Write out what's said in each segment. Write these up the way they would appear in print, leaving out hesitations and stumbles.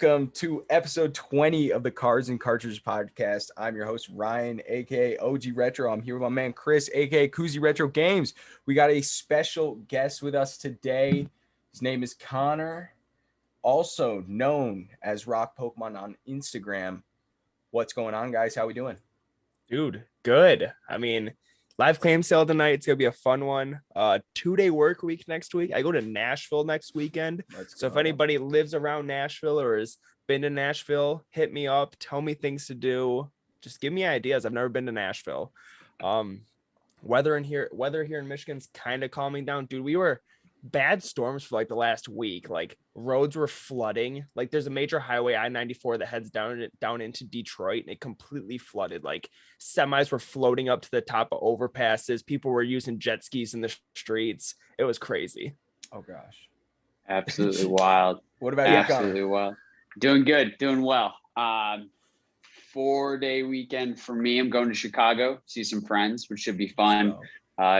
welcome to episode 20 of the Cards and Cartridges podcast. I'm your host, Ryan, aka OG Retro. I'm here with my man, Chris, aka Koozie Retro Games. We got a special guest with us today. His name is Connor, also known as Rock Pokemon on Instagram. What's going on, guys? How we doing? Dude, good. Live claim sale tonight. It's gonna be a fun one. 2-day work week next week. I go to Nashville next weekend. So if anybody lives around Nashville or has been to Nashville, hit me up. Tell me things to do. Just give me ideas. I've never been to Nashville. Weather here in Michigan's kind of calming down. Dude, we were bad storms for like the last week. Like roads were flooding. Like there's a major highway I-94 that heads down into Detroit, and it completely flooded. Like semis were floating up to the top of overpasses. People were using jet skis in the streets. It was crazy. Oh gosh, absolutely wild. What about you? Absolutely wild. Doing good, doing well. 4-day weekend for me. I'm going to Chicago, see some friends, which should be fun.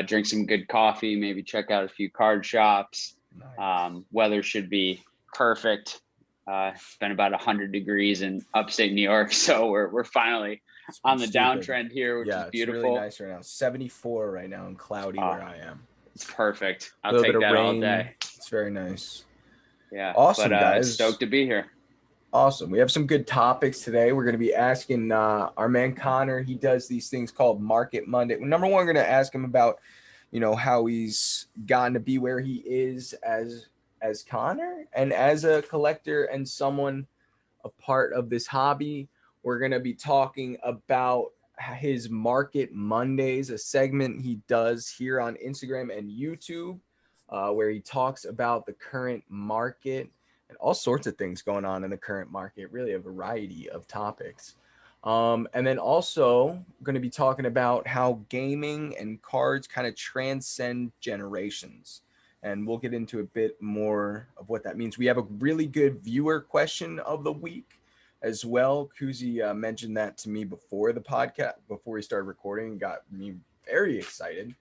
Drink some good coffee, maybe check out a few card shops. Nice. Weather should be perfect. It's been about 100 degrees in upstate New York, so we're finally on the downtrend here, which is beautiful. It's really nice right now. 74 right now and cloudy where I am. It's perfect. I'll take that all day. It's very nice. Yeah. Awesome, but, guys. Stoked to be here. Awesome. We have some good topics today. We're going to be asking our man Connor. He does these things called Market Monday. Number one, we're going to ask him about, how he's gotten to be where he is as Connor and as a collector and someone a part of this hobby. We're going to be talking about his Market Mondays, a segment he does here on Instagram and YouTube, where he talks about the current market and all sorts of things going on in the current market, really a variety of topics. And then also going to be talking about how gaming and cards kind of transcend generations. And we'll get into a bit more of what that means. We have a really good viewer question of the week as well. Koozie mentioned that to me before the podcast, before we started recording, and got me very excited.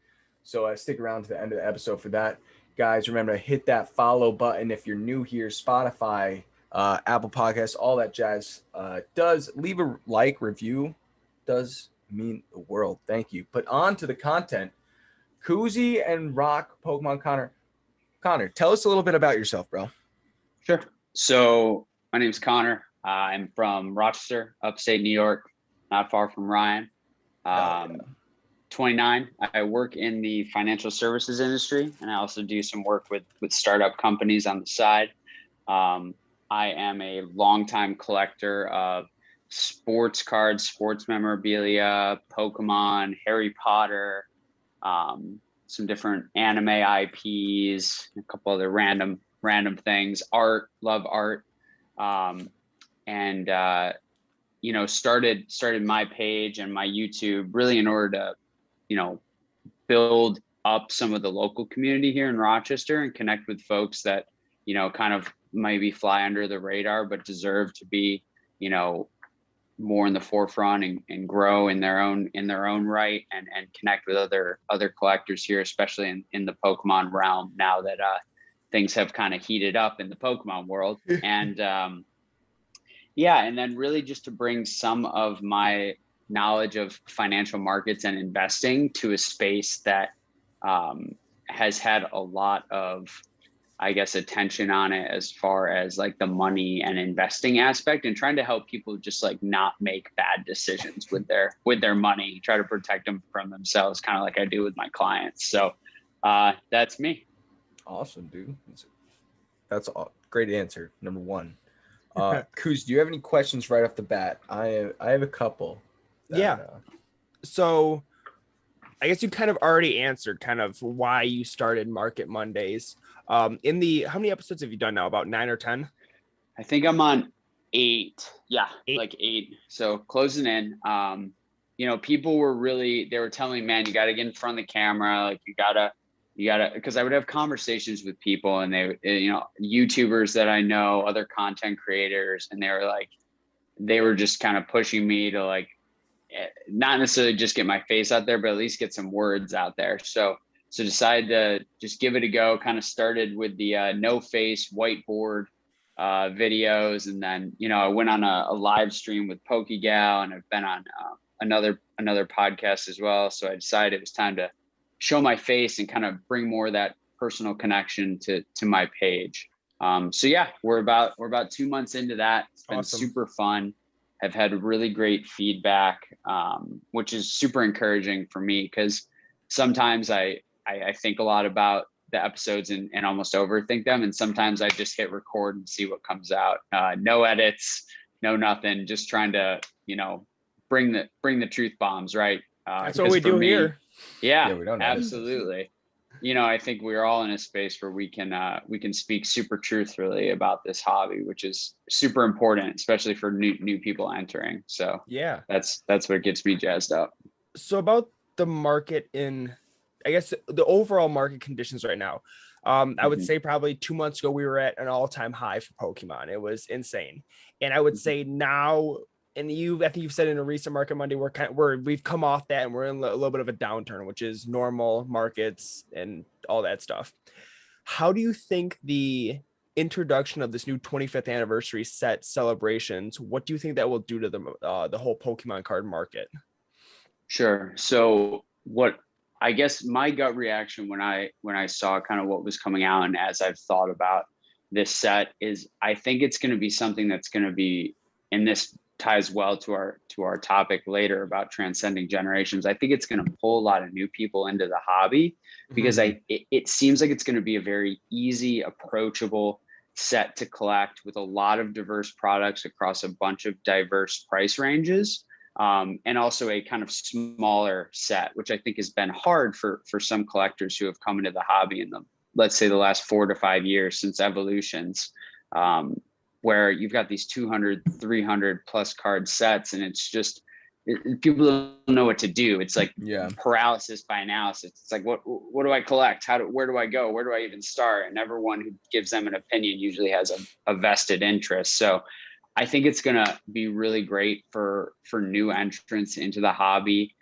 So stick around to the end of the episode for that. Guys, remember to hit that follow button if you're new here. Spotify, Apple Podcasts, all that jazz. Does leave a like, review. Does mean the world. Thank you. But on to the content. Koozie and Rock Pokemon Connor. Connor, tell us a little bit about yourself, bro. Sure. So my name's Connor. I'm from Rochester, upstate New York, not far from Ryan. 29. I work in the financial services industry, and I also do some work with startup companies on the side. I am a longtime collector of sports cards, sports memorabilia, Pokemon, Harry Potter, some different anime IPs, a couple other random things. Art, love art, and started my page and my YouTube really in order to build up some of the local community here in Rochester and connect with folks that, kind of maybe fly under the radar, but deserve to be, more in the forefront and grow in their own right and connect with other collectors here, especially in the Pokemon realm now that things have kind of heated up in the Pokemon world. And and then really just to bring some of my knowledge of financial markets and investing to a space that has had a lot of, I guess, attention on it as far as like the money and investing aspect, and trying to help people just like not make bad decisions with their money, try to protect them from themselves, kind of like I do with my clients. So that's me. Awesome, dude. That's a great answer. Number one. Kooz, do you have any questions right off the bat? I have a couple. So I guess you kind of already answered kind of why you started Market Mondays. How many episodes have you done now? About 9 or 10? I think I'm on 8. Yeah, 8. Like 8. So closing in. People they were telling me, man, you got to get in front of the camera. Like you gotta, because I would have conversations with people and they, YouTubers that I know, other content creators, and they were just kind of pushing me to like, not necessarily just get my face out there, but at least get some words out there. So decided to just give it a go. Kind of started with the no face whiteboard videos. And then, I went on a live stream with PokeGal, and I've been on another podcast as well. So I decided it was time to show my face and kind of bring more of that personal connection to my page. So yeah, we're about 2 months into that. It's been Awesome. super fun. Have had really great feedback, which is super encouraging for me, because sometimes I think a lot about the episodes and almost overthink them. And sometimes I just hit record and see what comes out. No edits, no nothing, just trying to, bring the truth bombs, right? That's what we do here. Yeah, we don't edit. absolutely. I think we're all in a space where we can speak super truthfully about this hobby, which is super important, especially for new people entering. So Yeah, that's what gets me jazzed up. so about the market I guess the overall market conditions right now. I would say probably 2 months ago, we were at an all-time high for Pokemon. It was insane. And I would say now, and I think you've said in a recent Market Monday, we've come off that and we're in a little bit of a downturn, which is normal markets and all that stuff. How do you think the introduction of this new 25th anniversary set celebrations, what do you think that will do to the whole Pokemon card market? Sure. So what I guess my gut reaction when I saw kind of what was coming out, and as I've thought about this set, is I think it's going to be something that's going to be, and this ties well to our topic later about transcending generations. I think it's going to pull a lot of new people into the hobby, because it seems like it's going to be a very easy, approachable set to collect with a lot of diverse products across a bunch of diverse price ranges. And also a kind of smaller set, which I think has been hard for some collectors who have come into the hobby in let's say the last 4 to 5 years since Evolutions, where you've got these 200, 300 plus card sets, and it's just, people don't know what to do. It's like paralysis by analysis. It's like, what do I collect? Where do I go? Where do I even start? And everyone who gives them an opinion usually has a vested interest. So I think it's going to be really great for new entrants into the hobby.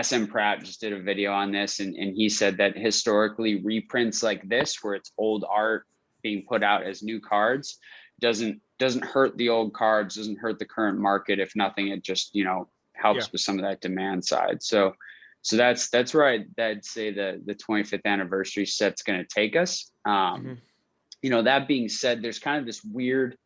SM Pratt just did a video on this, and he said that historically reprints like this, where it's old art being put out as new cards, doesn't hurt the old cards, doesn't hurt the current market. If nothing, it just, helps with some of that demand side. So that's where I'd say the 25th anniversary set's going to take us. That being said, there's kind of this weird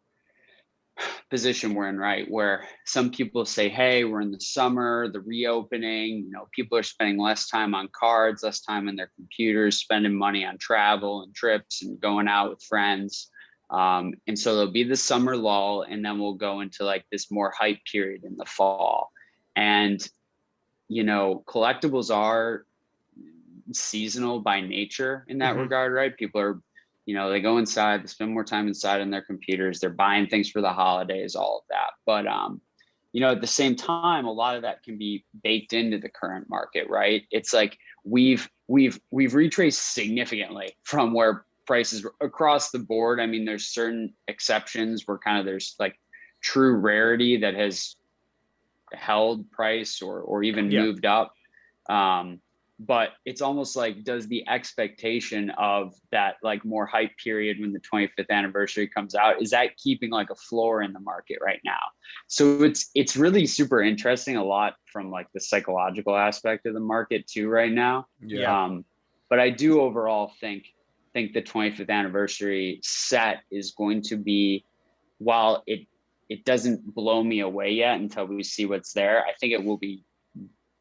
position we're in, right, where some people say, hey, we're in the summer, the reopening, people are spending less time on cards, less time on their computers, spending money on travel and trips and going out with friends. And so there'll be the summer lull, and then we'll go into like this more hype period in the fall. And collectibles are seasonal by nature in that regard, right? People are, they go inside, they spend more time inside on their computers, they're buying things for the holidays, all of that. But, at the same time, a lot of that can be baked into the current market, right? It's like we've retraced significantly from where prices across the board. I mean, there's certain exceptions where there's like true rarity that has held price or even moved up. But it's almost like, does the expectation of that like more hype period when the 25th anniversary comes out, is that keeping like a floor in the market right now? So it's really super interesting, a lot from like the psychological aspect of the market too right now. But I do overall think the 25th anniversary set is going to be, while it doesn't blow me away yet until we see what's there, I think it will be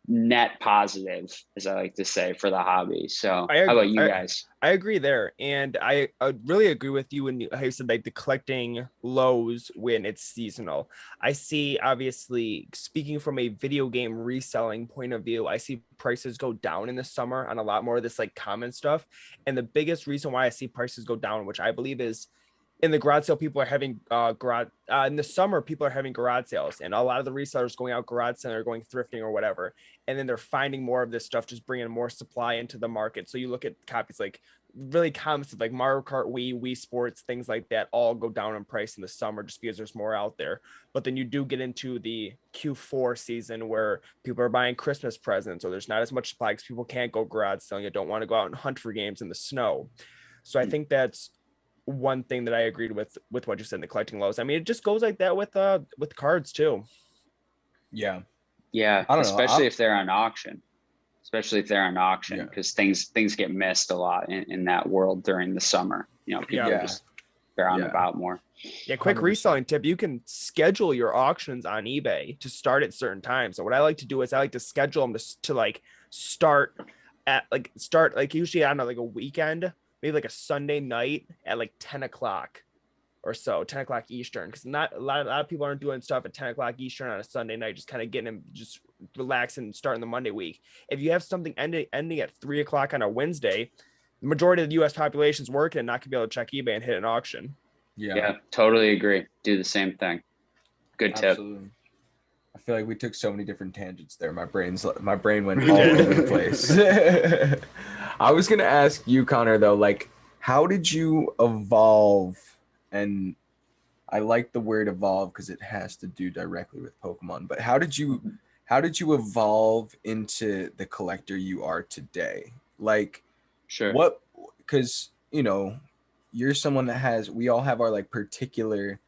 net positive, as I like to say, for the hobby. So how about you guys? I agree there. And I really agree with you when you said like the collecting lows when it's seasonal. I see, obviously, speaking from a video game reselling point of view, I see prices go down in the summer on a lot more of this like common stuff. And the biggest reason why I see prices go down, which I believe is in the garage sale, people are having in the summer, people are having garage sales, and a lot of the resellers going out garage sale or going thrifting or whatever. And then they're finding more of this stuff, just bringing more supply into the market. So you look at copies like really common stuff like Mario Kart, Wii Sports, things like that, all go down in price in the summer just because there's more out there. But then you do get into the Q4 season where people are buying Christmas presents, or there's not as much supply because people can't go garage selling. You don't want to go out and hunt for games in the snow. So I think that's one thing that I agreed with what you said in the collecting lows. I mean, it just goes like that with cards too. Yeah. Yeah, I don't know. especially if they're on auction. Yeah. Because things get missed a lot in that world during the summer. You know, people Yeah. just they're on Yeah. about more. Yeah, quick 100%. reselling tip. You can schedule your auctions on eBay to start at certain times. So what I like to do is I like to schedule them to like start usually, I don't know, like a weekend, maybe like a Sunday night at like 10 o'clock or so, 10 o'clock Eastern. Because not a lot of people aren't doing stuff at 10 o'clock Eastern on a Sunday night, just kind of getting them just relaxing and starting the Monday week. If you have something ending at 3 o'clock on a Wednesday, the majority of the US population is working and not gonna be able to check eBay and hit an auction. Yeah, totally agree. Do the same thing. Good tip. Absolutely. I feel like we took so many different tangents there. My brain went all over the place. I was gonna ask you, Connor, though, like, how did you evolve? And I like the word evolve because it has to do directly with Pokemon. But how did you evolve into the collector you are today? Like, Sure. what? Because you're someone that we all have our like particular,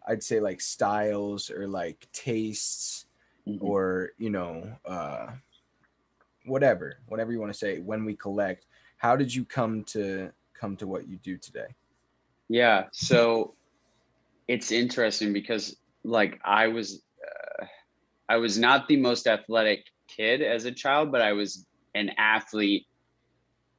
I'd say, like styles or like tastes or whatever you want to say when we collect. How did you come to what you do today? Yeah, so it's interesting because like I was not the most athletic kid as a child, but I was an athlete,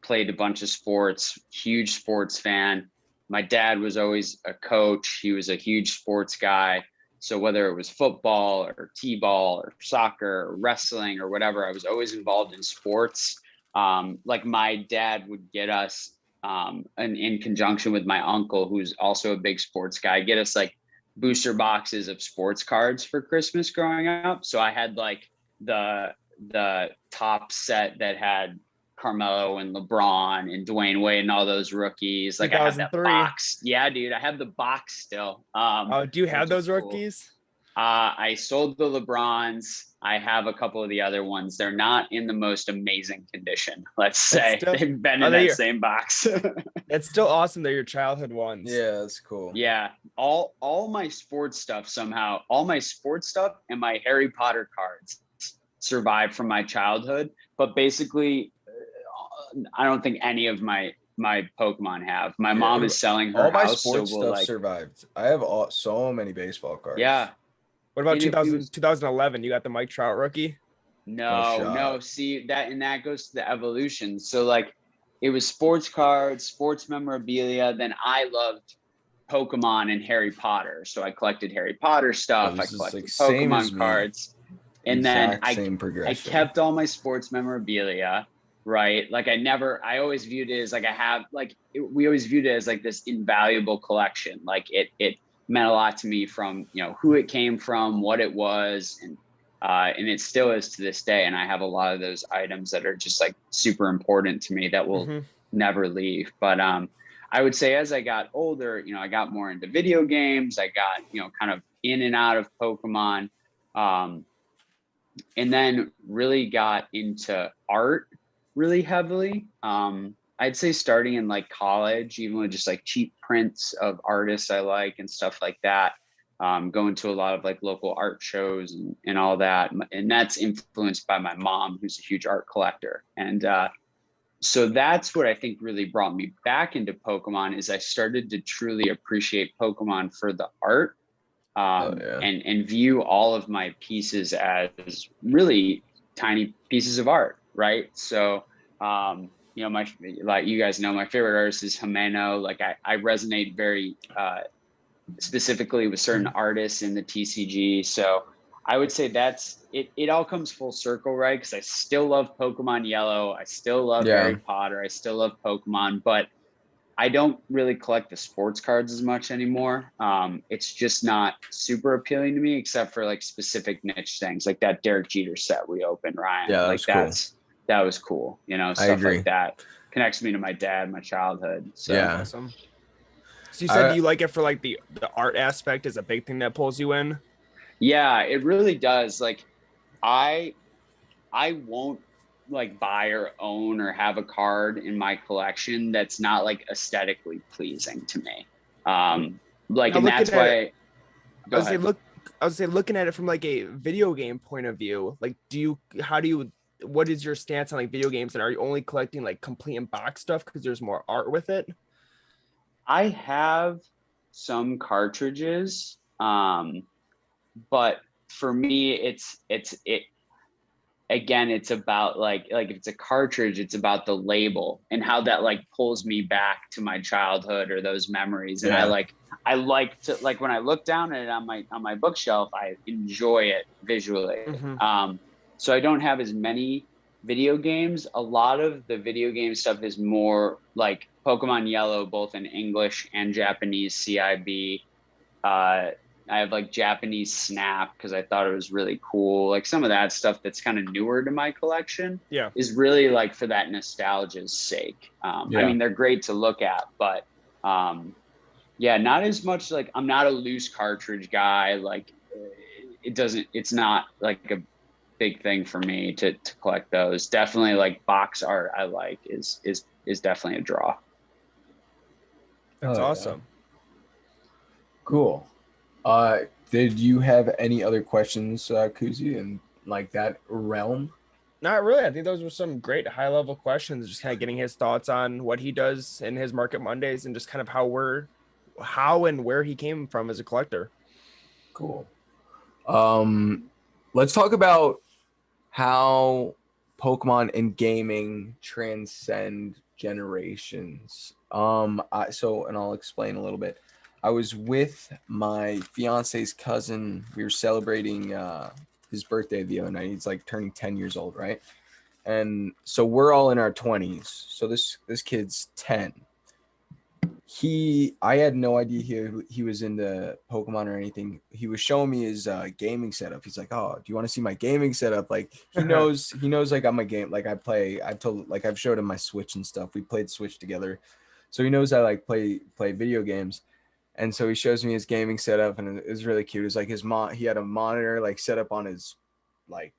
played a bunch of sports, huge sports fan. My dad was always a coach. He was a huge sports guy. So whether it was football or t-ball or soccer or wrestling or whatever, I was always involved in sports. Like my dad would get us, and in conjunction with my uncle, who's also a big sports guy, get us like booster boxes of sports cards for Christmas growing up. So I had like the top set that had Carmelo and LeBron and Dwayne Wade and all those rookies. Like I have that box. Yeah, dude, I have the box still. Do you have those rookies? I sold the LeBrons. I have a couple of the other ones. They're not in the most amazing condition. Let's say they've been in that same box. It's still awesome. They're your childhood ones. Yeah, that's cool. Yeah, all my sports stuff somehow, all my sports stuff and my Harry Potter cards survived from my childhood. But basically, I don't think any of my Pokemon have. My mom is selling her all my house, sports so we'll stuff survived. I have so many baseball cards. Yeah. What about 2011? You got the Mike Trout rookie? No. See that goes to the evolution. So like, it was sports cards, sports memorabilia. Then I loved Pokemon and Harry Potter, so I collected Harry Potter stuff. I collected Pokemon cards, and then I kept all my sports memorabilia. Right. Like I always viewed it as like we always viewed it as like this invaluable collection. Like it meant a lot to me from, who it came from, what it was. And it still is to this day. And I have a lot of those items that are just like super important to me that will never leave. But I would say as I got older, I got more into video games. I got, kind of in and out of Pokemon. And then really got into art really heavily. I'd say starting in like college, even with just like cheap prints of artists I like and stuff like that. Going to a lot of like local art shows and all that. And that's influenced by my mom, who's a huge art collector. And so that's what I think really brought me back into Pokemon is I started to truly appreciate Pokemon for the art. And view all of my pieces as really tiny pieces of art. Right. So, like you guys know, my favorite artist is Himeno. Like I resonate very specifically with certain artists in the TCG. So I would say that's it. It all comes full circle, right? Because I still love Pokemon Yellow. I still love Harry Potter. I still love Pokemon, but I don't really collect the sports cards as much anymore. It's just not super appealing to me, except for like specific niche things, like that Derek Jeter set we opened, Ryan. Yeah, like that was cool. Stuff like that connects me to my dad, my childhood. So yeah. Awesome. So you said you like it for like the art aspect is a big thing that pulls you in. Yeah, it really does. Like I won't like buy or own or have a card in my collection that's not like aesthetically pleasing to me. Like, Now and that's why. Go I was ahead. looking at it from like a video game point of view. Like, what is your stance on like video games? And are you only collecting like complete in box stuff because there's more art with it? I have some cartridges, but for me, it again, it's about like if it's a cartridge, it's about the label and how that like pulls me back to my childhood or those memories. And I like to, like, when I look down at it on my bookshelf, I enjoy it visually. So I don't have as many video games. A lot of the video game stuff is more like Pokemon Yellow, both in English and Japanese CIB. I have like Japanese Snap because I thought it was really cool. Like some of that stuff that's kind of newer to my collection is really like for that nostalgia's sake. I mean, they're great to look at, but not as much. Like, I'm not a loose cartridge guy. Like, it's not like a big thing for me to collect those. Definitely like box art I like is definitely a draw. That's awesome. Cool. Did you have any other questions, Kuzi, in like that realm? Not really. I think those were some great high level questions, just kind of getting his thoughts on what he does in his Market Mondays and just kind of how and where he came from as a collector. Cool. Let's talk about how Pokemon and gaming transcend generations. And I'll explain a little bit. I was with my fiance's cousin. We were celebrating his birthday the other night. He's like turning 10 years old, right? And so we're all in our 20s. So this kid's 10. I had no idea he was into Pokemon or anything. He was showing me his gaming setup. He's like, "Oh, do you want to see my gaming setup?" Like he knows like I'm a game. Like I've showed him my Switch and stuff. We played Switch together, so he knows I like play video games. And so he shows me his gaming setup, and it was really cute. It was like he had a monitor like set up on his like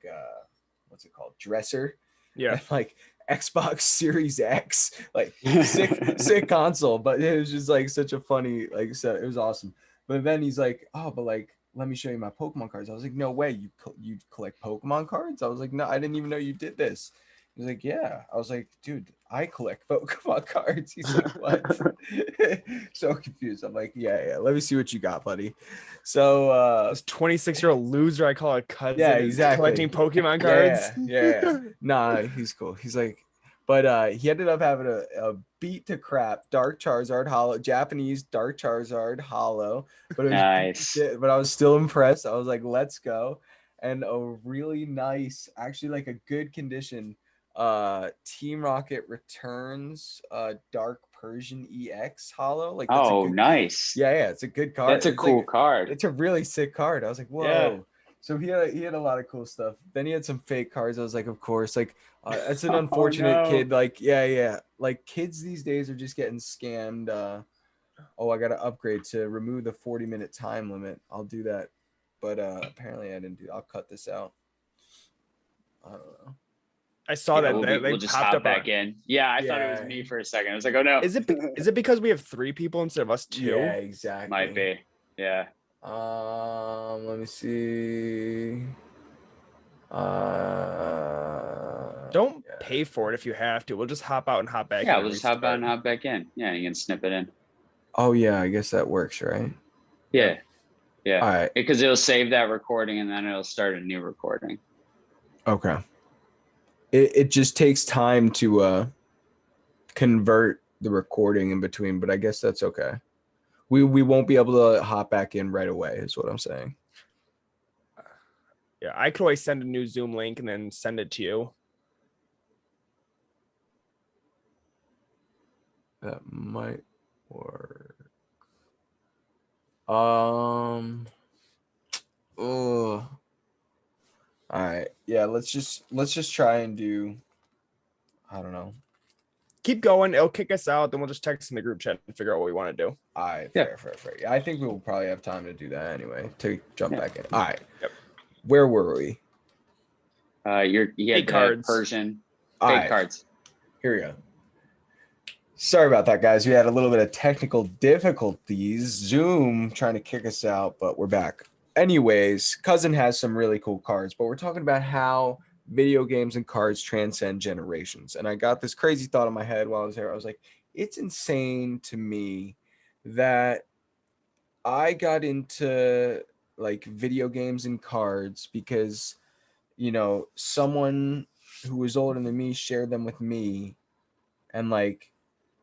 what's it called, dresser. Yeah. And, like Xbox Series X, like sick console. But it was just like such a funny like set. It was awesome. But then he's like, "Oh, but like let me show you my Pokemon cards." I was like, "No way, you collect Pokemon cards?" I was like, "No, I didn't even know you did this." He's like, "Yeah." I was like, "Dude, I collect Pokemon cards." He's like, "What?" So confused. I'm like, yeah. Let me see what you got, buddy. So this 26-year-old loser I call a cousin exactly. collecting Pokemon cards. Yeah. Nah, he's cool. He's like, but he ended up having a beat to crap Dark Charizard Hollow, Japanese Dark Charizard Hollow. But it was Nice. But I was still impressed. I was like, let's go. And a really nice, actually like a good condition, Team Rocket Returns Dark Persian EX Hollow. Like, that's nice. Yeah, it's a good card. That's a cool card. It's a really sick card. I was like, whoa. Yeah. So he had a lot of cool stuff. Then he had some fake cards. I was like, of course, like that's an unfortunate kid. Like, yeah. Like kids these days are just getting scammed. I gotta upgrade to remove the 40-minute time limit. I'll do that. But apparently I didn't do. I'll cut this out. I don't know. I saw that we'll just hop back in. Yeah, I thought it was me for a second. I was like, oh no. Is it because we have 3 people instead of us 2? Yeah, exactly. Might be. Yeah. Let me see. Don't pay for it if you have to. We'll just hop out and hop back in. Yeah, we'll just hop out and hop back in. Yeah, you can snip it in. Oh yeah, I guess that works, right? Yeah. All right. Because it'll save that recording and then it'll start a new recording. Okay. It just takes time to convert the recording in between, but I guess that's okay. We won't be able to hop back in right away, is what I'm saying. Yeah, I could always send a new Zoom link and then send it to you. That might work. Oh. All right. Yeah, let's just try and do, I don't know. Keep going. It'll kick us out. Then we'll just text in the group chat and figure out what we want to do. All right. Fair. Yeah, I think we will probably have time to do that anyway, to jump back in. All right. Yep. Where were we? You had cards. Persian. All Fake right, cards. here we go. Sorry about that, guys. We had a little bit of technical difficulties. Zoom trying to kick us out, but we're back. Anyways, Cousin has some really cool cards, but we're talking about how video games and cards transcend generations. And I got this crazy thought in my head while I was there. I was like, it's insane to me that I got into like video games and cards because, you know, someone who was older than me shared them with me and like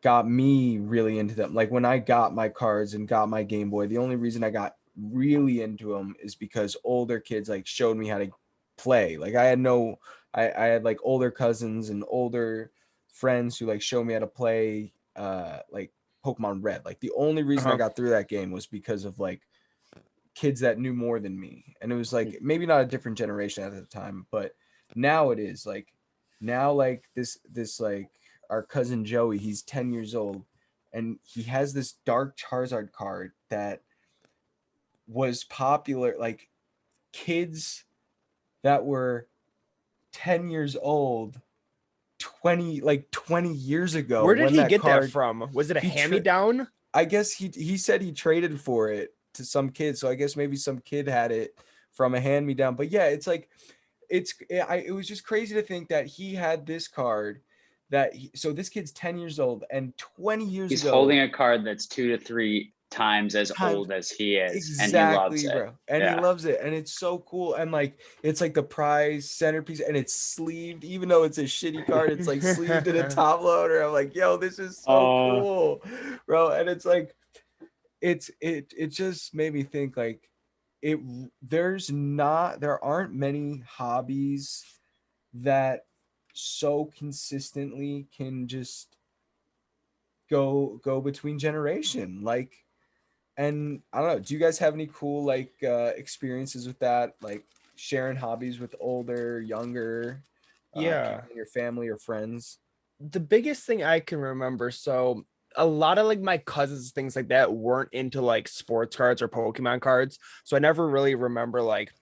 got me really into them. Like when I got my cards and got my Game Boy, the only reason I got really into them is because older kids like showed me how to play. Like I had like older cousins and older friends who like showed me how to play like Pokemon Red. Like the only reason I got through that game was because of like kids that knew more than me. And it was like maybe not a different generation at the time, but now it is like now like this like our cousin Joey, he's 10 years old and he has this dark Charizard card that was popular. Like kids that were 10 years old 20 years ago. Where did when he that get card, that from? Was it a he hand-me-down? I guess he said he traded for it to some kid, so I guess maybe some kid had it from a hand me down. But yeah, it's like it was just crazy to think that he had this card so this kid's 10 years old and 20 years He's ago holding a card that's 2 to 3 times as old as he is, and he loves exactly, it. bro. And he loves it, and it's so cool. And like it's like the prize centerpiece, and it's sleeved, even though it's a shitty card, it's like sleeved to the top loader. I'm like, yo, this is so cool, bro. And it's like it just made me think like there aren't many hobbies that so consistently can just go between generation. Like, and I don't know, do you guys have any cool like experiences with that, like sharing hobbies with older, younger Yeah. people in your family or friends? The biggest thing I can remember, so a lot of like my cousins, things like that, weren't into like sports cards or Pokemon cards. So I never really remember like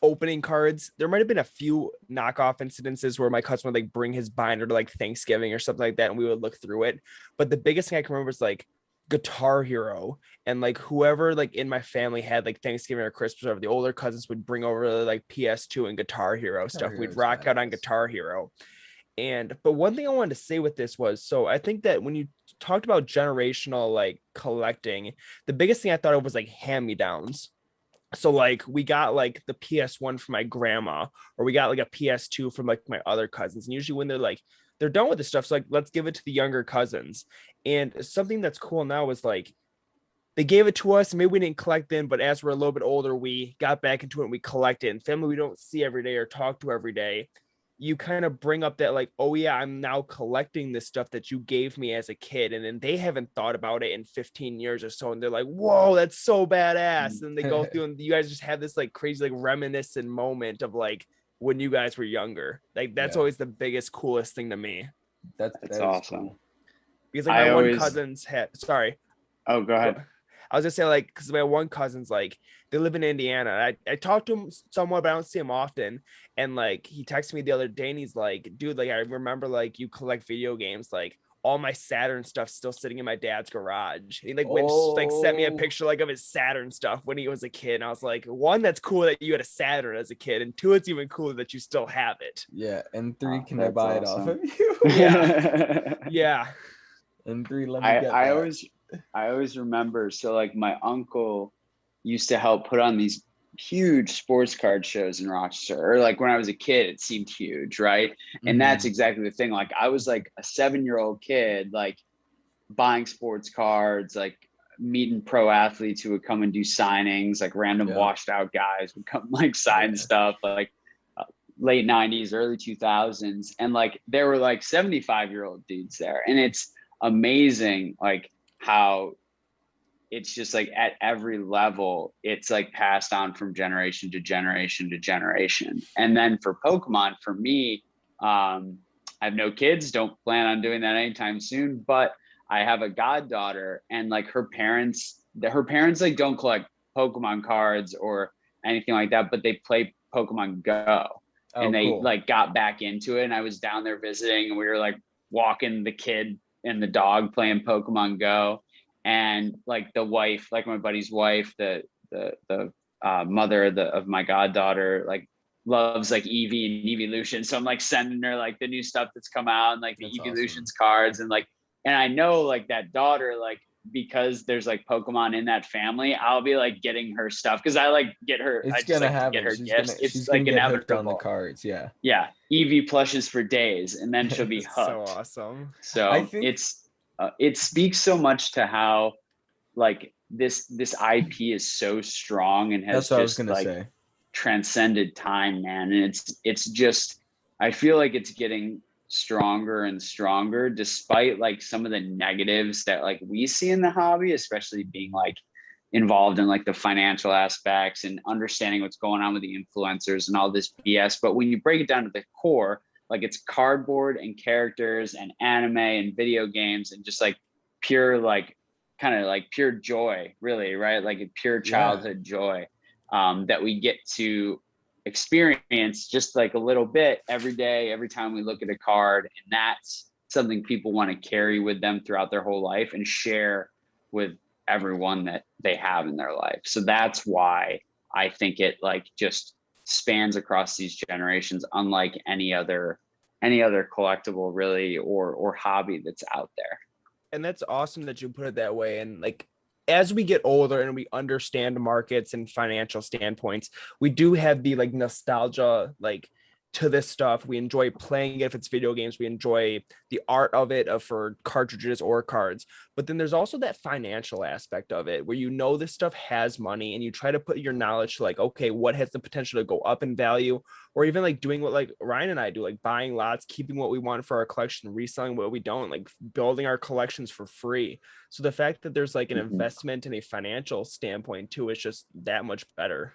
opening cards. There might have been a few knockoff incidences where my cousin would like bring his binder to like Thanksgiving or something like that, and we would look through it. But the biggest thing I can remember is like Guitar Hero, and like whoever like in my family had like Thanksgiving or Christmas or whatever, the older cousins would bring over like PS2 and Guitar Hero stuff. We'd rock out on Guitar Hero. But one thing I wanted to say with this was, so I think that when you talked about generational like collecting, the biggest thing I thought of was like hand-me-downs. So like we got like the PS1 from my grandma, or we got like a PS2 from like my other cousins. And usually when they're done with the stuff, so like let's give it to the younger cousins. And something that's cool now is like they gave it to us, and maybe we didn't collect then, but as we're a little bit older, we got back into it and we collect it. And family we don't see every day or talk to every day, you kind of bring up that like, oh yeah, I'm now collecting this stuff that you gave me as a kid. And then they haven't thought about it in 15 years or so. And they're like, whoa, that's so badass. And they go through and you guys just have this like crazy, like reminiscent moment of like when you guys were younger. Like that's always the biggest, coolest thing to me. That's awesome. Cool. Because like one cousin's had, sorry. Oh, go ahead. I was gonna say like, because my one cousin's like, they live in Indiana. I talk to him somewhat, but I don't see him often. And like he texted me the other day and he's like, dude, like I remember like you collect video games, like all my Saturn stuff still sitting in my dad's garage. And he like went like sent me a picture like of his Saturn stuff when he was a kid. And I was like, one, that's cool that you had a Saturn as a kid, and two, it's even cooler that you still have it. Yeah, and three, can I buy it off of you? Yeah. And three, let me get that. I always remember, so like my uncle used to help put on these huge sports card shows in Rochester, or like when I was a kid, it seemed huge, right? And that's exactly the thing. Like I was like a 7-year-old kid, like buying sports cards, like meeting pro athletes who would come and do signings, like random washed out guys would come like sign stuff, like late 90s, early 2000s. And like there were like 75-year-old dudes there. And it's amazing, like how it's just like at every level, it's like passed on from generation to generation to generation. And then for Pokemon, for me, I have no kids, don't plan on doing that anytime soon, but I have a goddaughter, and like her parents like don't collect Pokemon cards or anything like that, but they play Pokemon Go. and they cool. like got back into it. And I was down there visiting, and we were like walking the kid and the dog playing Pokemon Go. And like the wife, like my buddy's wife, the mother of my goddaughter, like loves like Eevee and Evolution. So I'm like sending her like the new stuff that's come out and like the That's Evolutions awesome. cards, and like, and I know like that daughter, like, because there's like Pokemon in that family, I'll be like getting her stuff because I like get her. I It's just gonna like to get happen. her gifts. It's She's gonna like get hooked on the inevitable. cards. Yeah. Yeah, Eevee plushes for days, and then she'll be That's so hooked. awesome. I So think it speaks so much to how like this IP is so strong and has that's what I was just gonna like say. transcended time, man. And it's just, I feel like it's getting stronger and stronger despite like some of the negatives that like we see in the hobby, especially being like involved in like the financial aspects and understanding what's going on with the influencers and all this BS. But when you break it down to the core, like it's cardboard and characters and anime and video games and just like pure, like kind of like pure joy, really, right? Like a pure childhood joy that we get to experience just like a little bit every day, every time we look at a card. And that's something people want to carry with them throughout their whole life and share with everyone that they have in their life. So that's why I think it like just spans across these generations, unlike any other collectible really or hobby that's out there. And that's awesome that you put it that way. And like, as we get older and we understand markets and financial standpoints, we do have the like nostalgia, like to this stuff. We enjoy playing it. If it's video games, we enjoy the art of it for cartridges or cards. But then there's also that financial aspect of it where you know this stuff has money and you try to put your knowledge to like, okay, what has the potential to go up in value, or even like doing what like Ryan and I do, like buying lots, keeping what we want for our collection, reselling what we don't, like building our collections for free. So the fact that there's like an investment and a financial standpoint too is just that much better.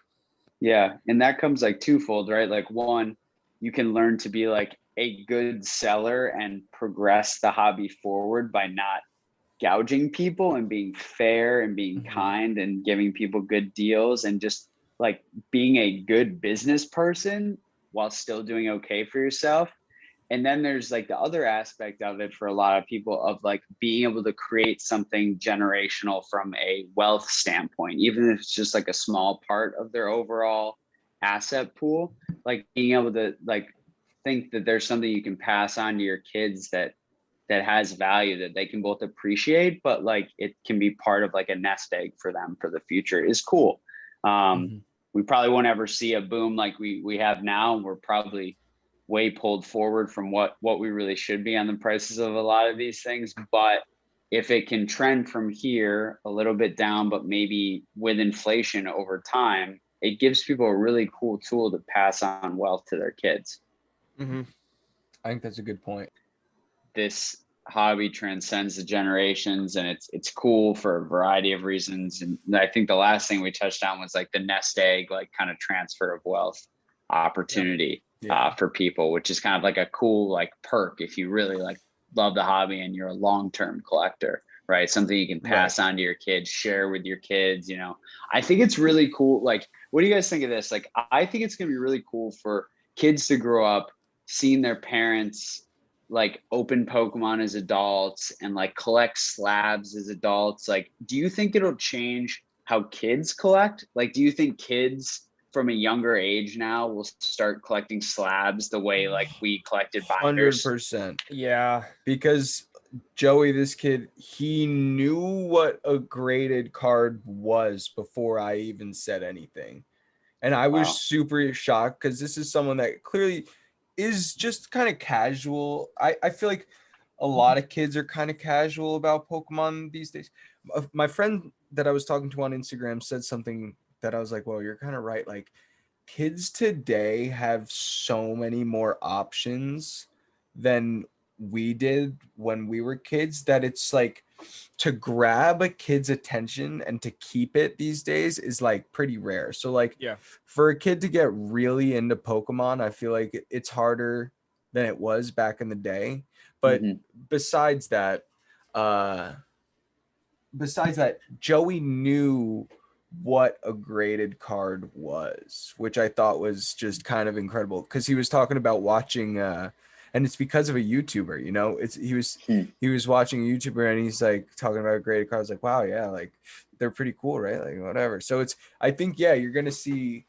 Yeah, and that comes like twofold, right? Like one, you can learn to be like a good seller and progress the hobby forward by not gouging people and being fair and being kind and giving people good deals and just like being a good business person while still doing okay for yourself. And then there's like the other aspect of it for a lot of people of like being able to create something generational from a wealth standpoint, even if it's just like a small part of their overall asset pool, like being able to like think that there's something you can pass on to your kids that has value that they can both appreciate, but like it can be part of like a nest egg for them for the future is cool. We probably won't ever see a boom like we have now. We're probably way pulled forward from what we really should be on the prices of a lot of these things. But if it can trend from here a little bit down, but maybe with inflation over time, it gives people a really cool tool to pass on wealth to their kids. I think that's a good point. This hobby transcends the generations, and it's cool for a variety of reasons. And I think the last thing we touched on was like the nest egg, like kind of transfer of wealth opportunity for people, which is kind of like a cool like perk if you really like love the hobby and you're a long-term collector, right? Something you can pass on to your kids, share with your kids. You know, I think it's really cool. Like, what do you guys think of this? Like, I think it's gonna be really cool for kids to grow up seeing their parents like open Pokemon as adults and like collect slabs as adults. Like, do you think it'll change how kids collect? Like, do you think kids from a younger age now will start collecting slabs the way like we collected binders? 100%. Yeah. Because Joey, this kid, he knew what a graded card was before I even said anything. And I was super shocked because this is someone that clearly is just kind of casual. I feel like a lot of kids are kind of casual about Pokemon these days. My friend that I was talking to on Instagram said something that I was like, well, you're kind of right. Like, kids today have so many more options than we did when we were kids that it's like to grab a kid's attention and to keep it these days is like pretty rare. So like for a kid to get really into Pokemon, I feel like it's harder than it was back in the day. But besides that, Joey knew what a graded card was, which I thought was just kind of incredible, because he was talking about watching and it's because of a YouTuber, you know, he was watching a YouTuber and he's like talking about graded cards, like, wow, yeah, like they're pretty cool, right? Like whatever. So it's, I think, yeah, you're gonna see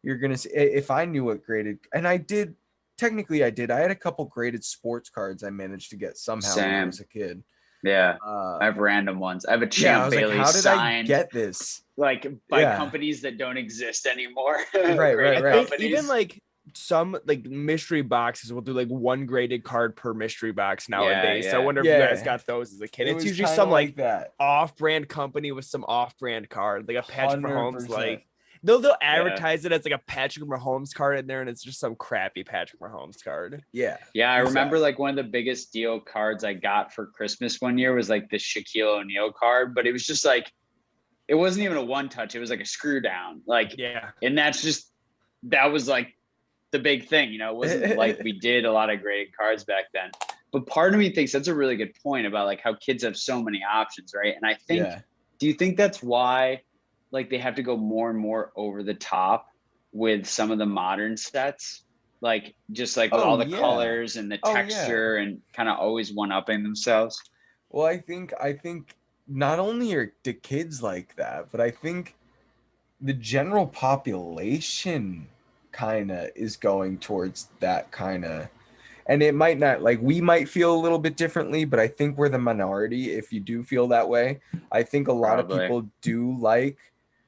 if I knew what graded, and I did, technically I did. I had a couple graded sports cards I managed to get somehow when I Same. was a kid. Yeah. I have random ones. I have a Yeah, I Champ was like, Bailey how did I signed get this? like by Yeah. companies that don't exist anymore. Right, Graded I think companies. even like some like mystery boxes will do like one graded card per mystery box nowadays. So I yeah. wonder if you guys got those as a kid. It It's was usually kinda some like that. off-brand company with some off-brand card, like a Patrick Mahomes. 100%. Like they'll advertise it as like a Patrick Mahomes card in there, and it's just some crappy Patrick Mahomes card. Yeah. Yeah, I remember exactly. like one of the biggest deal cards I got for Christmas one year was like the Shaquille O'Neal card, but it was just like, it wasn't even a one touch. It was like a screw down. Like, Yeah. and that was like the big thing, you know, it wasn't like we did a lot of graded cards back then. But part of me thinks that's a really good point about like how kids have so many options, right? And I think, do you think that's why like they have to go more and more over the top with some of the modern sets? Like just like with all the colors and the texture and kind of always one-upping themselves? Well, I think not only are the kids like that, but I think the general population kind of is going towards that kind of, and it might not, like, we might feel a little bit differently, but I think we're the minority if you do feel that way. I think a lot of people do like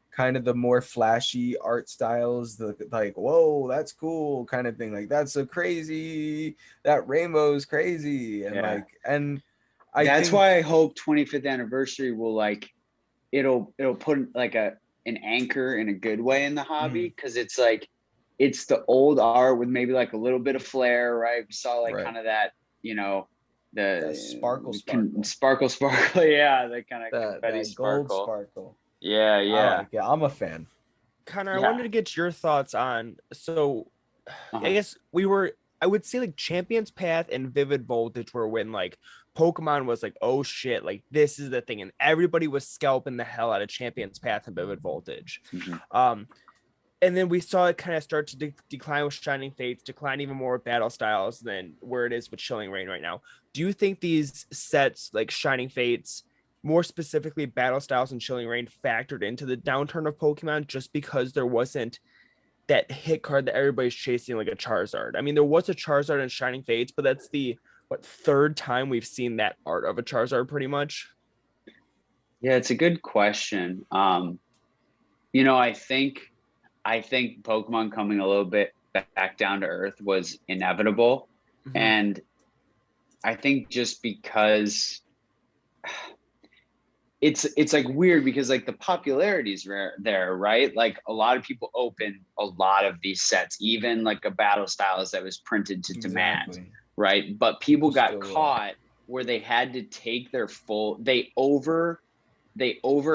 kind of the more flashy art styles, the like, whoa, that's cool kind of thing, like that's so crazy, that rainbow's crazy, and like, and that's why I hope 25th anniversary will like, it'll put like an anchor in a good way in the hobby, because it's like, it's the old art with maybe like a little bit of flair, right? We saw like kind of that, you know, the sparkle, yeah, the kind of confetti sparkle. Gold sparkle. Yeah. I'm a fan. Connor, I wanted to get your thoughts on, so I guess I would say like Champions Path and Vivid Voltage were when like Pokemon was like, oh shit, like this is the thing, and everybody was scalping the hell out of Champions Path and Vivid Voltage. And then we saw it kind of start to decline with Shining Fates, decline even more with Battle Styles than where it is with Chilling Reign right now. Do you think these sets like Shining Fates, more specifically Battle Styles and Chilling Reign, factored into the downturn of Pokemon just because there wasn't that hit card that everybody's chasing, like a Charizard? I mean, there was a Charizard in Shining Fates, but that's the third time we've seen that art of a Charizard pretty much? Yeah, it's a good question. You know, I think Pokemon coming a little bit back down to earth was inevitable. And I think just because it's like weird, because like the popularity is there, right? Like a lot of people open a lot of these sets, even like a Battle Styles that was printed to demand, right? But people got caught where they had to take their full, they over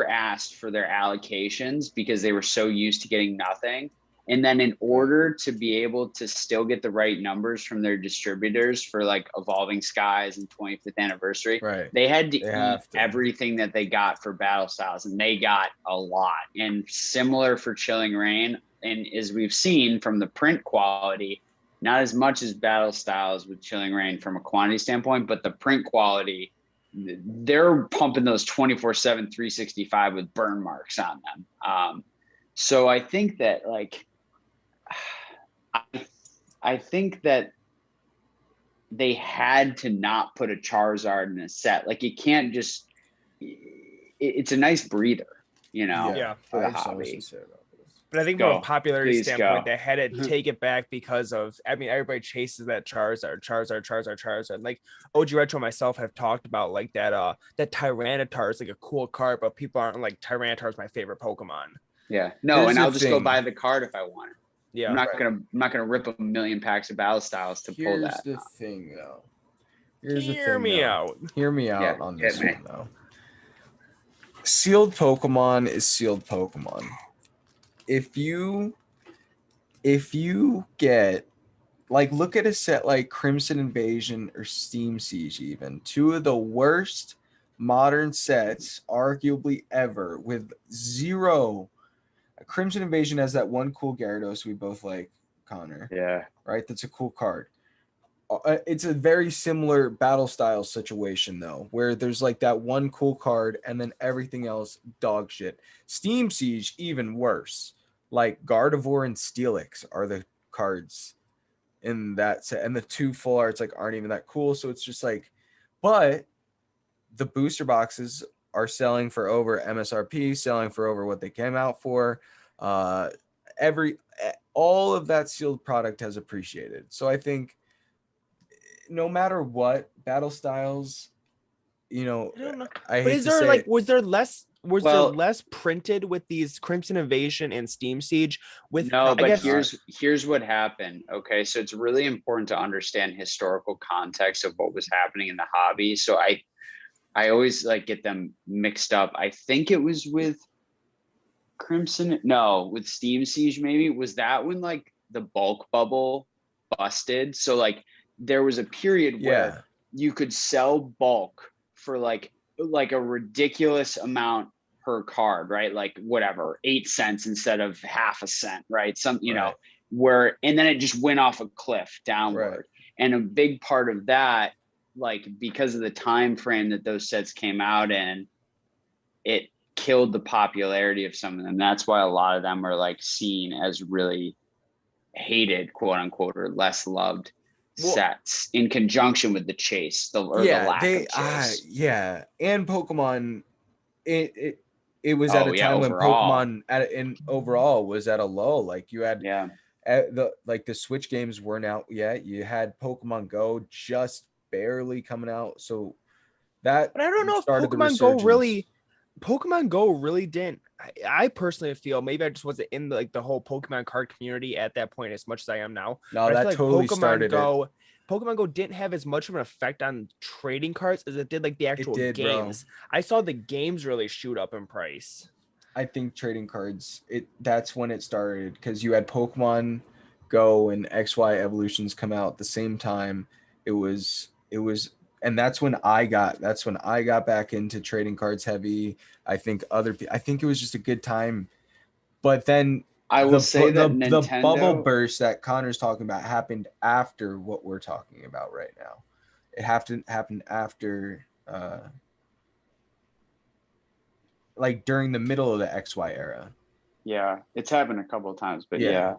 asked for their allocations because they were so used to getting nothing. And then in order to be able to still get the right numbers from their distributors for like Evolving Skies and 25th anniversary, they had to eat everything that they got for Battle Styles, and they got a lot. And similar for Chilling Reign, and as we've seen from the print quality, not as much as Battle Styles with Chilling Reign from a quantity standpoint, but the print quality, they're pumping those 24/7 365 with burn marks on them. So I think that like I think that they had to not put a Charizard in a set. Like you can't just, it's a nice breather, you know, for the hobby. But I think from a popularity standpoint, they had to take it back because of, I mean, everybody chases that Charizard. Like OG Retro and myself have talked about like that Tyranitar is like a cool card, but people aren't like, Tyranitar is my favorite Pokemon. Yeah, no, and I'll just go buy the card if I want it. Yeah, I'm not gonna rip a million packs of Battle Styles to pull that. Here's the thing, though. Hear me out on this one, though. Sealed Pokemon is sealed Pokemon. If you get, like, look at a set like Crimson Invasion or Steam Siege, even two of the worst modern sets arguably ever, with zero Crimson Invasion has that one cool Gyarados we both like, Connor. Yeah. Right? That's a cool card. It's a very similar battle style situation though, where there's like that one cool card and then everything else dog shit. Steam Siege even worse. Like Gardevoir and Steelix are the cards in that set, and the 2 full arts like aren't even that cool. So it's just like, but the booster boxes are selling for over MSRP, selling for over what they came out for. All of that sealed product has appreciated. So I think no matter what battle styles, you know, I don't know. I But hate is to there say like it. was there less Well, printed with these Crimson Invasion and Steam Siege with no, I but guess here's what happened. Okay, so it's really important to understand historical context of what was happening in the hobby. So I always like get them mixed up. I think it was with Crimson, no, with Steam Siege maybe. Was that when like the bulk bubble busted? So like there was a period where Yeah. you could sell bulk for like a ridiculous amount per card, right? Like whatever, 8 cents instead of half a cent, right? Some, you know, Right. where, and then it just went off a cliff downward. Right. And a big part of that, like because of the time frame that those sets came out in, it killed the popularity of some of them. That's why a lot of them are like seen as really hated, quote unquote, or less loved sets in conjunction with the chase, the lack of chase. Yeah, and Pokemon, it was at Oh a yeah, time when overall. Pokemon in overall was at a low. Like you had Yeah. the Switch games weren't out yet. You had Pokemon Go just barely coming out, so that but I don't know if started the resurgence. Pokemon Go really didn't. I personally feel maybe I just wasn't in like the whole Pokemon card community at that point as much as I am now. No, But I that feel like totally started it. Pokemon Go didn't have as much of an effect on trading cards as it did like the It actual did, bro. games. I saw the games really shoot up in price. I think trading cards, that's when it started, because you had Pokemon Go and XY Evolutions come out at the same time. It was and that's when I got back into trading cards heavy. I think I think it was just a good time. But then I will say that the bubble Nintendo, burst that Connor's talking about happened after what we're talking about right now. It happened after like during the middle of the XY era. yeah, it's happened a couple of times, but Yeah.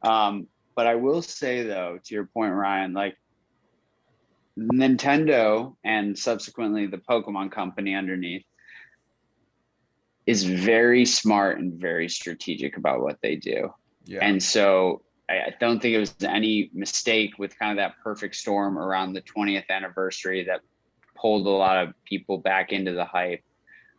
yeah. But I will say though, to your point, Ryan, like Nintendo and subsequently the Pokemon company underneath is very smart and very strategic about what they do. Yeah. And so I don't think it was any mistake with kind of that perfect storm around the 20th anniversary that pulled a lot of people back into the hype.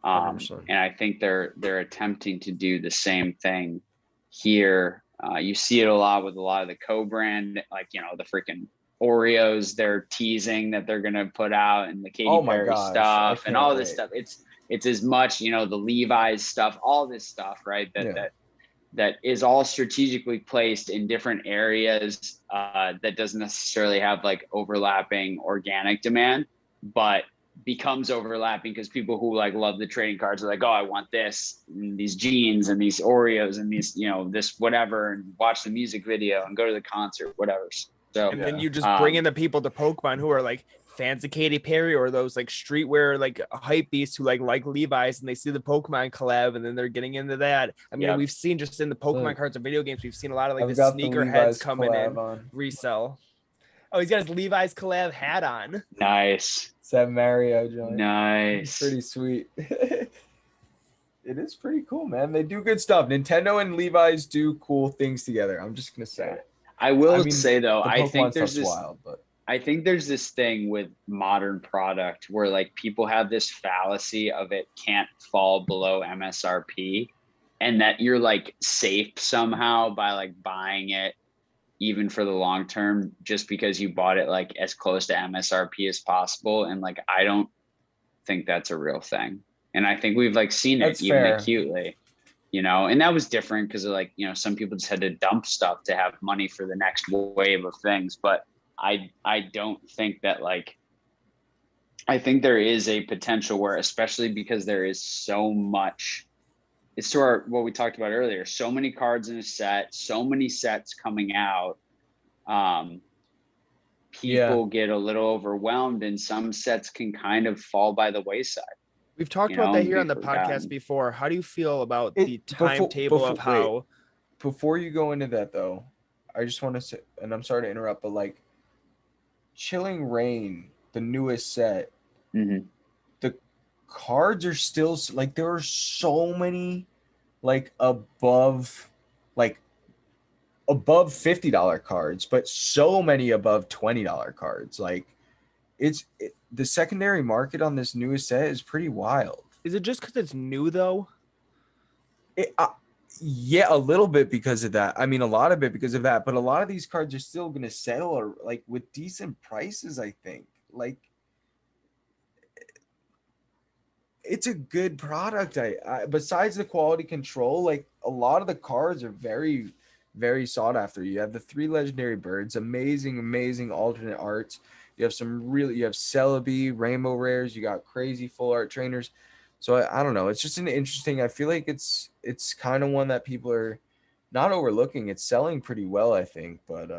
And I think they're attempting to do the same thing here. You see it a lot with a lot of the Cobrand, like, you know, the freaking Oreos they're teasing that they're going to put out, and the Katy Perry stuff and all this stuff. It's as much, you know, the Levi's stuff, all this stuff, right? That is all strategically placed in different areas that doesn't necessarily have like overlapping organic demand, but becomes overlapping because people who like love the trading cards are like, oh, I want this, and these jeans and these Oreos and these, you know, this whatever, and watch the music video and go to the concert, whatever. So, and then you just bring in the people to Pokemon who are like fans of Katy Perry or those like streetwear like hype beasts who like Levi's, and they see the Pokemon collab and then they're getting into that. I mean, we've seen just in the Pokemon cards and video games, we've seen a lot of like the sneaker heads coming in resell. Oh, he's got his Levi's collab hat on. Nice. It's that Mario joint. Nice. It's pretty sweet. It is pretty cool, man. They do good stuff. Nintendo and Levi's do cool things together. I'm just gonna say it. I will say though, I think there's this thing with modern product where like people have this fallacy of it can't fall below MSRP, and that you're like safe somehow by like buying it even for the long term just because you bought it like as close to MSRP as possible. And like I don't think that's a real thing. And I think we've like seen it even acutely. You know, and that was different because like, you know, some people just had to dump stuff to have money for the next wave of things. But I don't think that like, I think there is a potential where, especially because there is so much it's to our, what we talked about earlier, so many cards in a set, so many sets coming out. People get a little overwhelmed, and some sets can kind of fall by the wayside. We've talked about that here on the podcast before. How do you feel about the timetable of how? Before you go into that, though, I just want to say, and I'm sorry to interrupt, but like Chilling Reign, the newest set, the cards are still like, there are so many like above $50 cards, but so many above $20 cards. Like the secondary market on this newest set is pretty wild. Is it just because it's new though? Yeah, a little bit because of that. I mean, a lot of it because of that, but a lot of these cards are still going to settle or like with decent prices, I think. Like it's a good product. I besides the quality control, like a lot of the cards are very, very sought after. You have the 3 legendary birds, amazing alternate arts. You have you have Celebi, Rainbow Rares, you got crazy full art trainers. So I don't know. It's just an interesting, I feel like it's kind of one that people are not overlooking. It's selling pretty well, I think, but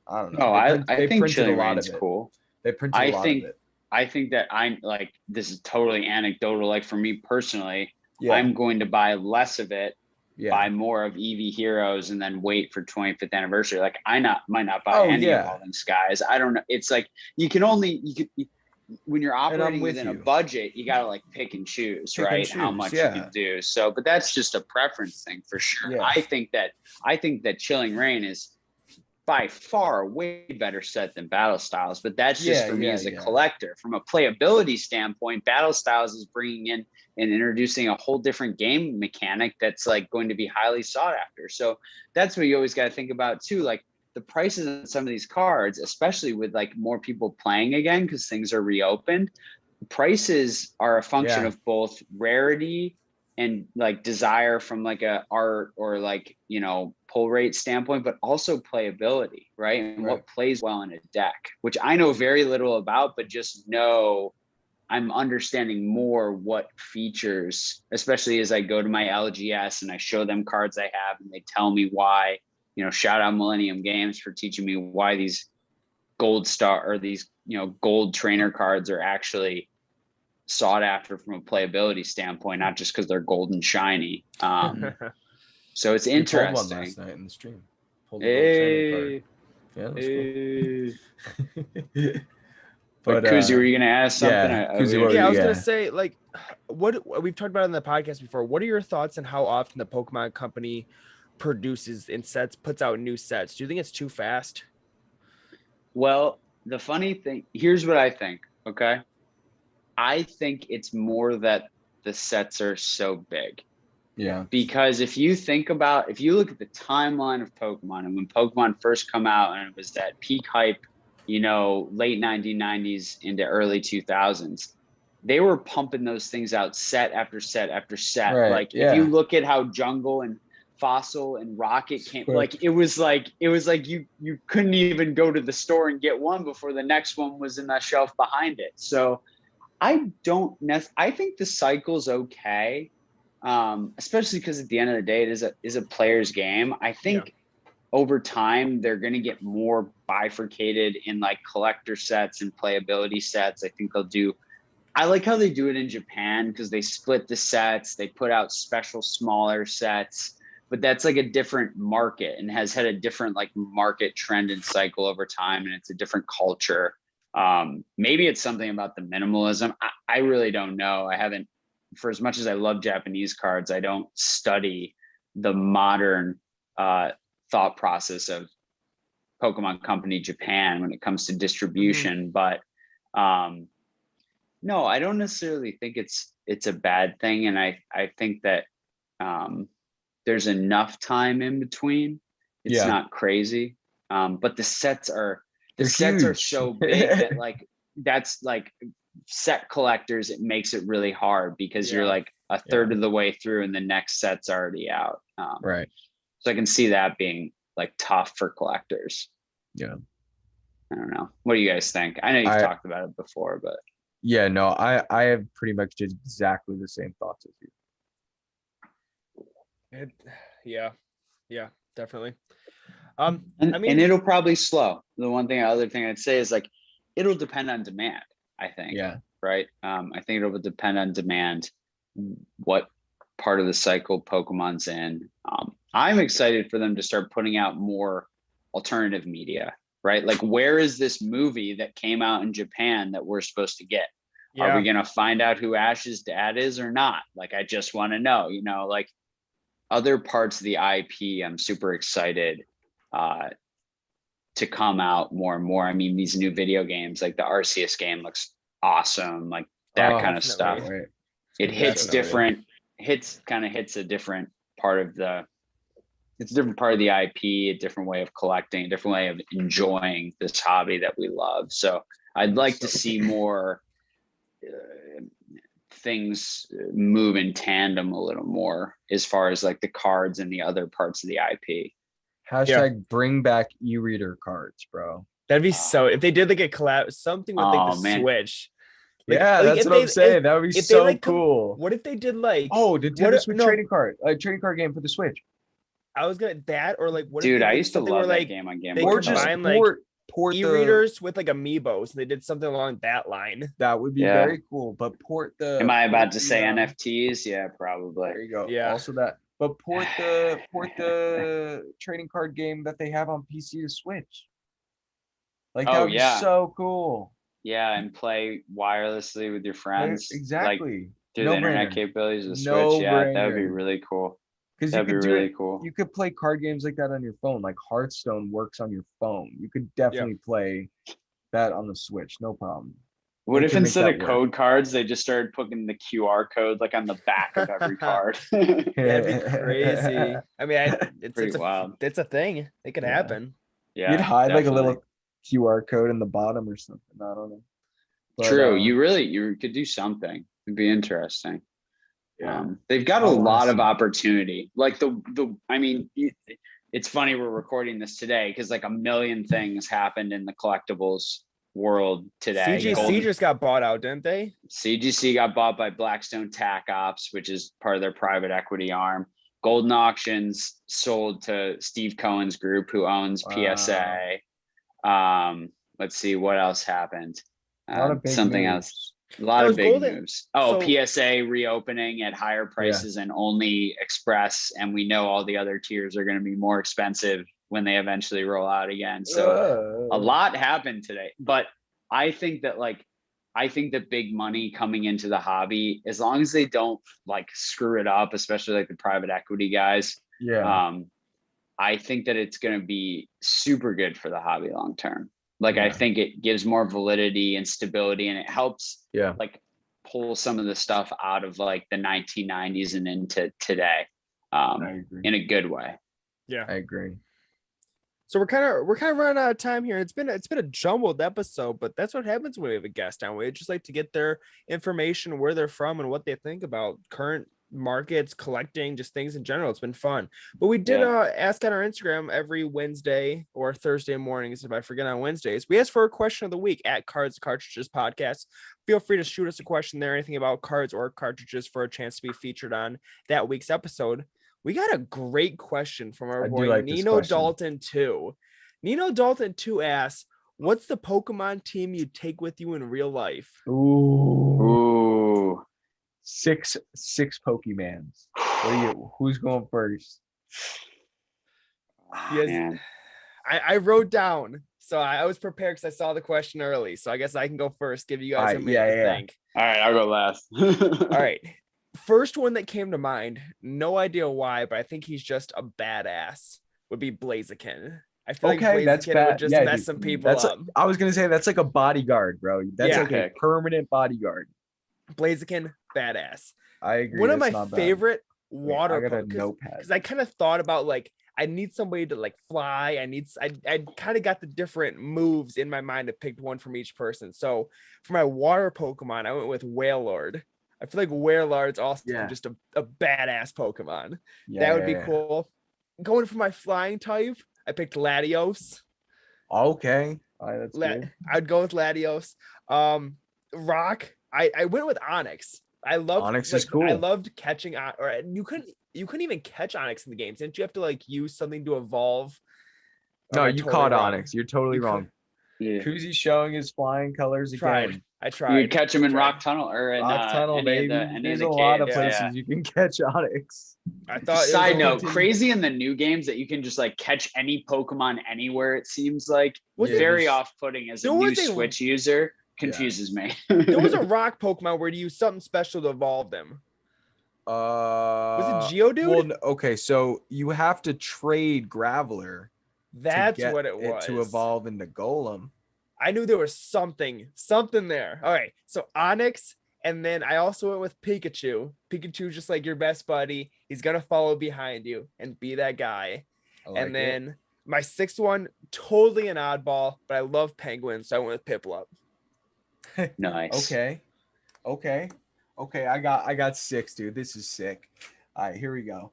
I don't know. I think Chilling Reign's cool. They printed a lot of it. I think that I'm like, this is totally anecdotal. Like for me personally, I'm going to buy less of it, buy more of EV Heroes, and then wait for 25th anniversary. Like might not buy any of Evolving Skies. I don't know. It's like when you're operating within a budget, you got to like pick and choose, right? How much you can do. So, but that's just a preference thing for sure. Yeah. I think that Chilling Reign is by far a way better set than Battle Styles, but that's just for me as a collector. From a playability standpoint, Battle Styles is bringing in and introducing a whole different game mechanic that's like going to be highly sought after. So that's what you always got to think about too. Like the prices of some of these cards, especially with like more people playing again, because things are reopened, prices are a function of both rarity and like desire from like a art or like, you know, pull rate standpoint, but also playability, right? And what plays well in a deck, which I know very little about, but just know I'm understanding more what features, especially as I go to my LGS and I show them cards I have and they tell me why, you know, shout out Millennium Games for teaching me why these gold star or these, you know, gold trainer cards are actually sought after from a playability standpoint, not just because they're gold and shiny. So it's interesting. Pulled one last night in the stream. Pulled a gold trainer card. Yeah, that's cool. But Kuzi, were you gonna ask something? I was gonna say, like, what we've talked about in the podcast before. What are your thoughts on how often the Pokemon Company produces in sets, puts out new sets? Do you think it's too fast? Well, the funny thing, here's what I think. Okay. I think it's more that the sets are so big. Yeah. Because if you look at the timeline of Pokemon and when Pokemon first come out and it was that peak hype, you know, late 1990s into early 2000s, they were pumping those things out set after set after set. Right, like if you look at how Jungle and Fossil and Rocket came, like it was like you couldn't even go to the store and get one before the next one was in the shelf behind it. So I think the cycle's okay, especially because at the end of the day, it is a player's game. I think over time they're going to get more bifurcated in like collector sets and playability sets. I think I like how they do it in Japan because they split the sets, they put out special smaller sets, but that's like a different market and has had a different like market trend and cycle over time, and it's a different culture. Maybe it's something about the minimalism. I really don't know. I haven't, for as much as I love Japanese cards, I don't study the modern thought process of Pokemon Company Japan when it comes to distribution. But no, I don't necessarily think it's a bad thing. And I think that there's enough time in between. It's not crazy. But the sets are so big that like that's like set collectors, it makes it really hard because you're like a third of the way through and the next set's already out. Right. So I can see that being like tough for collectors. Yeah. I don't know. What do you guys think? I know you've talked about it before, but yeah, no, I have pretty much just exactly the same thoughts as you. Yeah, definitely. And, I mean, and it'll probably slow. The other thing I'd say is like, it'll depend on demand, I think. Yeah. Right. I think it will depend on demand, what part of the cycle Pokemon's in. I'm excited for them to start putting out more alternative media, right? Like, where is this movie that came out in Japan that we're supposed to get? Are we going to find out who Ash's dad is or not? Like, I just want to know, like other parts of the IP, I'm super excited to come out more and more. I mean, these new video games, like the Arceus game looks awesome, like that kind of stuff. Right. It hits different, hits a different part of it's a different part of the IP, a different way of collecting, a different way of enjoying this hobby that we love. So I'd like to see more things move in tandem a little more as far as like the cards and the other parts of the IP. Hashtag bring back e-reader cards, bro. That'd be so, if they did like a collab, something with like the Switch. Like, yeah, that's what I'm saying. That would be so cool. What if they did like, Nintendo Switch trading card game for the Switch? I was gonna that, or like, what Dude, if I used to love that game on Game Boy. Or just port e-readers with like amiibos, and they did something along that line. That would be very cool. But port the. Am I about to say NFTs? Yeah, probably. There you go. Yeah. Also that, but port the trading card game that they have on PC to Switch. Like that would be so cool. Yeah, and play wirelessly with your friends. Exactly. Like, through the internet capabilities of the Switch. Yeah, that would be really cool. Because that'd be really cool. You could play card games like that on your phone. Like Hearthstone works on your phone. You could definitely play that on the Switch, no problem. What if instead of code cards, they just started putting the QR code like on the back of every card? That'd be crazy. I mean, it's wild. It's a thing. It could happen. Yeah, you'd hide like a little QR code in the bottom or something. I don't know. But, true. You could do something. It'd be interesting. Yeah. They've got a lot of opportunity. Like I mean, it's funny we're recording this today because like a million things happened in the collectibles world today. CGC just got bought out, didn't they? CGC got bought by Blackstone Tac Ops, which is part of their private equity arm. Golden Auctions sold to Steve Cohen's group, who owns PSA. Let's see what else happened. Something else. A lot of big moves. PSA reopening at higher prices and only Express, and we know all the other tiers are going to be more expensive when they eventually roll out again. So a lot happened today, but I think that big money coming into the hobby, as long as they don't like screw it up, especially like the private equity guys. I think that it's going to be super good for the hobby long term. Like, I think it gives more validity and stability, and it helps like pull some of the stuff out of like the 1990s and into today in a good way. Yeah, I agree. So we're kind of running out of time here. It's been a jumbled episode, but that's what happens when we have a guest on. We just like to get their information, where they're from, and what they think about current markets, collecting, just things in general. It's been fun. But we did ask on our Instagram every Wednesday or Thursday mornings, if I forget on Wednesdays, we asked for a question of the week at Cartridges Podcast. Feel free to shoot us a question there, anything about cards or cartridges, for a chance to be featured on that week's episode. We got a great question from our boy Nino Dalton 2. Nino Dalton 2 asks, what's the Pokemon team you take with you in real life? Ooh. Six Pokemans. Who's going first? Man. I wrote down, so I was prepared because I saw the question early. So I guess I can go first, give you guys a minute to think. All right, I'll go last. All right. First one that came to mind, no idea why, but I think he's just a badass, would be Blaziken. I feel like Blaziken would just mess some people up. I was going to say, that's like a bodyguard, bro. That's like a permanent bodyguard. Blaziken, badass. I agree. One of my favorite water Pokemon, because I kind of thought about like, I need somebody to like fly. I kind of got the different moves in my mind. I picked one from each person. So for my water Pokemon, I went with Wailord. I feel like Wailord's also just a badass Pokemon. That would be cool. Going for my flying type, I picked Latios. Okay. All right, that's good. I'd go with Latios. Rock, I went with Onyx. I loved Onyx is cool. I loved catching on, or you couldn't even catch Onyx in the games. Didn't you have to like use something to evolve? Or No, am I you totally caught wrong? Onyx. You're totally You could- wrong. Yeah. Kuzi's showing his flying colors Tried. again. I You tried. could catch him in Tried. Rock Tunnel or in Rock Tunnel, any baby. of the There's a lot of caves. places Yeah. you can catch Onyx. I thought it was Side only- note, crazy in the new games that you can just like catch any Pokemon anywhere. It seems like Was it- very there's- off-putting as a there new was a- Switch user. Confuses me. There was a rock Pokemon where you use something special to evolve them. Was it Geodude? Well, okay, so you have to trade Graveler That's to get what it was. to evolve into Golem. I knew there was something there. All right, so Onyx, and then I also went with Pikachu. Pikachu's just like your best buddy. He's gonna follow behind you and be that guy. I like And then my sixth one, totally an oddball, but I love penguins, so I went with Piplup. Nice. Okay. I got 6, dude. This is sick. All right, here we go.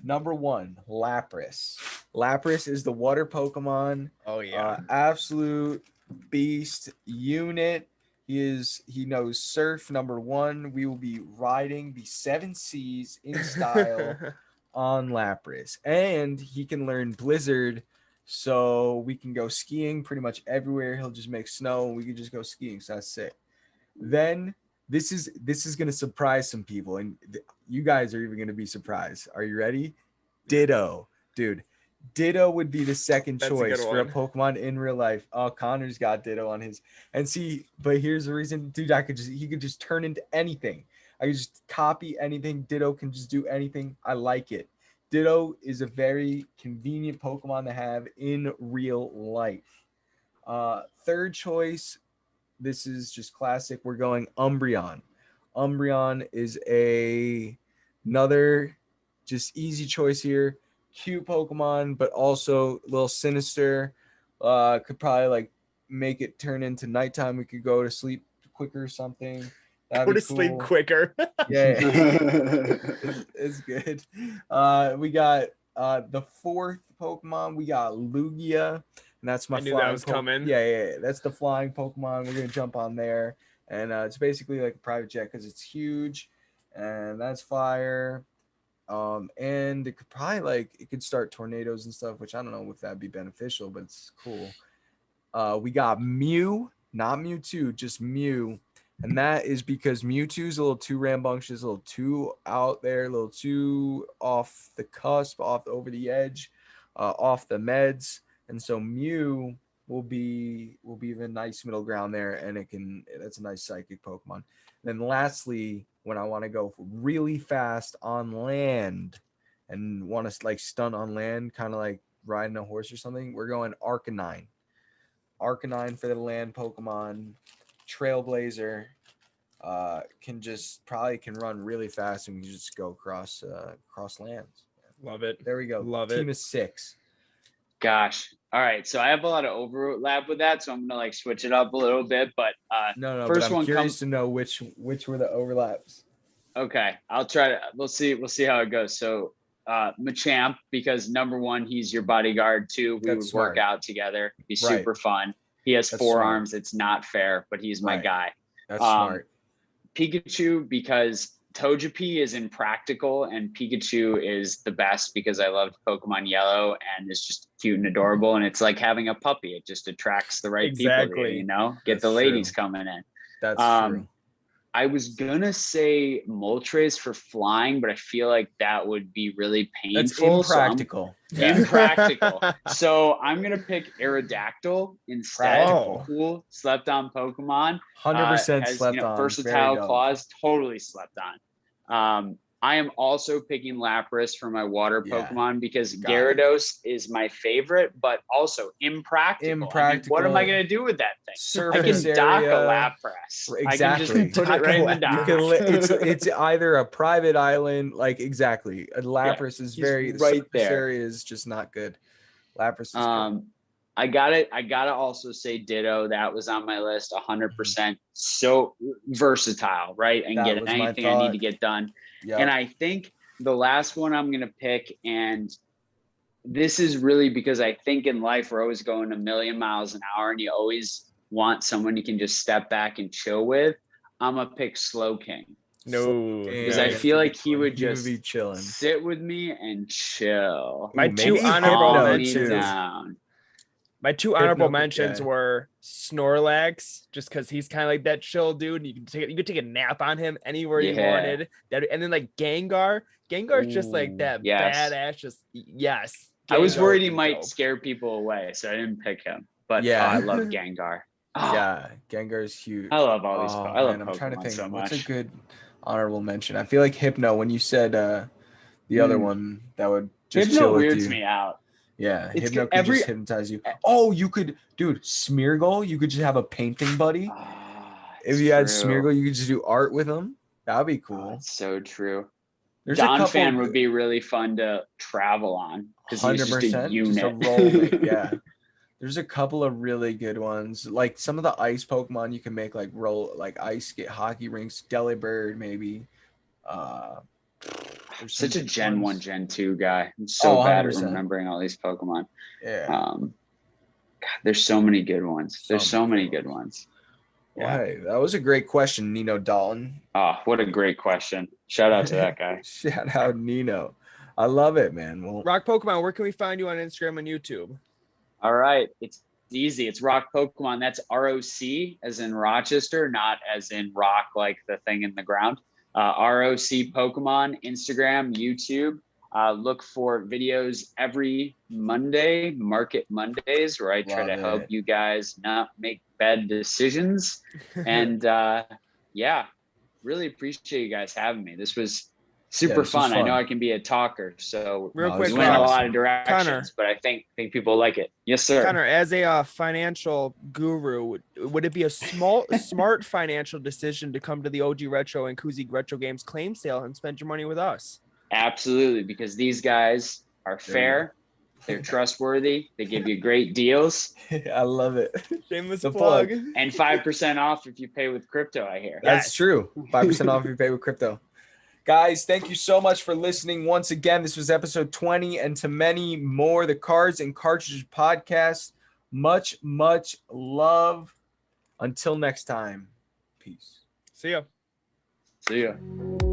Number 1, Lapras. Lapras is the water Pokemon. Oh yeah. Absolute beast unit. He knows surf. Number 1. We will be riding the 7 seas in style on Lapras, and he can learn Blizzard, so we can go skiing pretty much everywhere. He'll just make snow, and we can just go skiing. So that's sick. Then this is gonna surprise some people, and you guys are even gonna be surprised. Are you ready? Ditto, dude. Ditto would be the second That's a good choice for a one. Pokemon in real life. Oh, Connor's got Ditto on his. And see, but here's the reason, dude. He could just turn into anything. I could just copy anything. Ditto can just do anything. I like it. Ditto is a very convenient Pokemon to have in real life. Third choice, this is just classic. We're going Umbreon. Umbreon is another just easy choice here. Cute Pokemon, but also a little sinister. Could probably like make it turn into nighttime. We could go to sleep quicker or something. That'd Go be to sleep cool. quicker. Yeah, it's good. We got the 4th Pokemon. We got Lugia, and that's my I knew flying that was coming. Yeah, that's the flying Pokemon. We're gonna jump on there, and it's basically like a private jet because it's huge, and that's fire. And it could probably it could start tornadoes and stuff, which I don't know if that'd be beneficial, but it's cool. We got Mew, not Mewtwo, just Mew. And that is because Mewtwo's a little too rambunctious, a little too out there, a little too off the cusp, over the edge, off the meds. And so Mew will be the nice middle ground there, and that's a nice psychic Pokemon. Then lastly, when I want to go really fast on land and want to like stun on land, kind of like riding a horse or something, we're going Arcanine. Arcanine for the land Pokemon. Trailblazer, can run really fast, and we can just go across lands. Love it. There we go. Love Team it. of 6. Gosh. All right. So I have a lot of overlap with that, so I'm gonna like switch it up a little bit. But No, first but I'm one curious comes. to know which were the overlaps. Okay, I'll try to. We'll see how it goes. So Machamp, because number 1, he's your bodyguard. 2, we That's would smart. work out together. Be Right. super fun. He has That's 4 smart. arms. It's not fair, but he's my Right. guy. That's smart. Pikachu, because Togepi is impractical and Pikachu is the best because I loved Pokemon Yellow and it's just cute and adorable. And it's like having a puppy. It just attracts the right people to you, get That's the ladies true. coming in. That's true. I was gonna say Moltres for flying, but I feel like that would be really That's painful. impractical. Impractical. So I'm gonna pick Aerodactyl instead. Practical. Cool, slept on Pokemon. 100% Has, slept on. versatile Very dope. claws, totally slept on. I am also picking Lapras for my water Yeah. Pokemon because Got it. Gyarados is my favorite, but also impractical. I mean, what am I Impractical. going to do with that thing? I Surface can dock a area. Lapras. I can Exactly. just put it right in the You dock. can it's either a private island, like exactly. A Lapras is he's very right surface there. area is just not good. Lapras is good. I gotta also say Ditto. That was on my list 100%. So versatile, right? And That get was my anything I need thought. to get done. Yeah. And I think the last one I'm gonna pick, and this is really because I think in life we're always going a million miles an hour and you always want someone you can just step back and chill with. I'm gonna pick Slow King. No, because I feel like he would just be chilling. sit with me and chill. My Ooh, two maybe honorable Hypno, mentions. too. Down. My two honorable Hypno mentions guy. were Snorlax, just because he's kind of like that chill dude. And you could take a nap on him anywhere you Yeah. wanted. And then like Gengar. Gengar's just like Ooh, that yes. badass. Just yes. I was Gengar worried would he be might dope. scare people away, so I didn't pick him. But Yeah. I love Gengar. Oh, Yeah, Gengar's huge. I love all these. Oh, I love man, I'm trying to Pokemon think. so What's a much. good honorable mention? I feel like Hypno, when you said the other one that would just Hypno chill with weirds you. me out. Yeah, It's Hypno good- could every- just hypnotize you. Oh, you could, dude, Smeargle, you could just have a painting buddy. If you had Smeargle, you could just do art with him. That'd be Oh, cool. it's so true. There's a couple. Fan would be really fun to travel on because he's just a 100%, unit. just a roll. Yeah. There's a couple of really good ones. Like some of the ice Pokemon you can make like roll like ice skate hockey rinks, Delibird maybe. There's some Such a good Gen 1, ones. Gen 2 guy. I'm so Oh, bad at 100%. remembering all these Pokemon. Yeah. God, there's so many good ones. There's Some so many good good ones. Well, Yeah. hey, that was a great question, Nino Dalton. Oh, what a great question. Shout out to that guy. Shout out Nino. I love it, man. Well, Rock Pokemon, where can we find you on Instagram and YouTube? All right. It's easy. It's Rock Pokemon. That's ROC as in Rochester, not as in rock like the thing in the ground. ROC Pokemon, Instagram, YouTube. Look for videos every Monday, Market Mondays, where I try to help you guys not make bad decisions. And yeah, really appreciate you guys having me. This was super fun. I know I can be a talker, so real quick, we went a lot of directions, Connor, but I think people like it. Yes, sir. Connor, as a financial guru, would it be a smart financial decision to come to the OG Retro and Kuzik Retro Games claim sale and spend your money with us? Absolutely, because these guys are fair. They're trustworthy. They give you great deals. I love it. Shameless plug. And 5% off if you pay with crypto, I hear. That's true. 5% off if you pay with crypto. Guys, thank you so much for listening. Once again, this was episode 20, and to many more, the Cards and Cartridges podcast. Much, much love. Until next time, peace. See ya. See ya.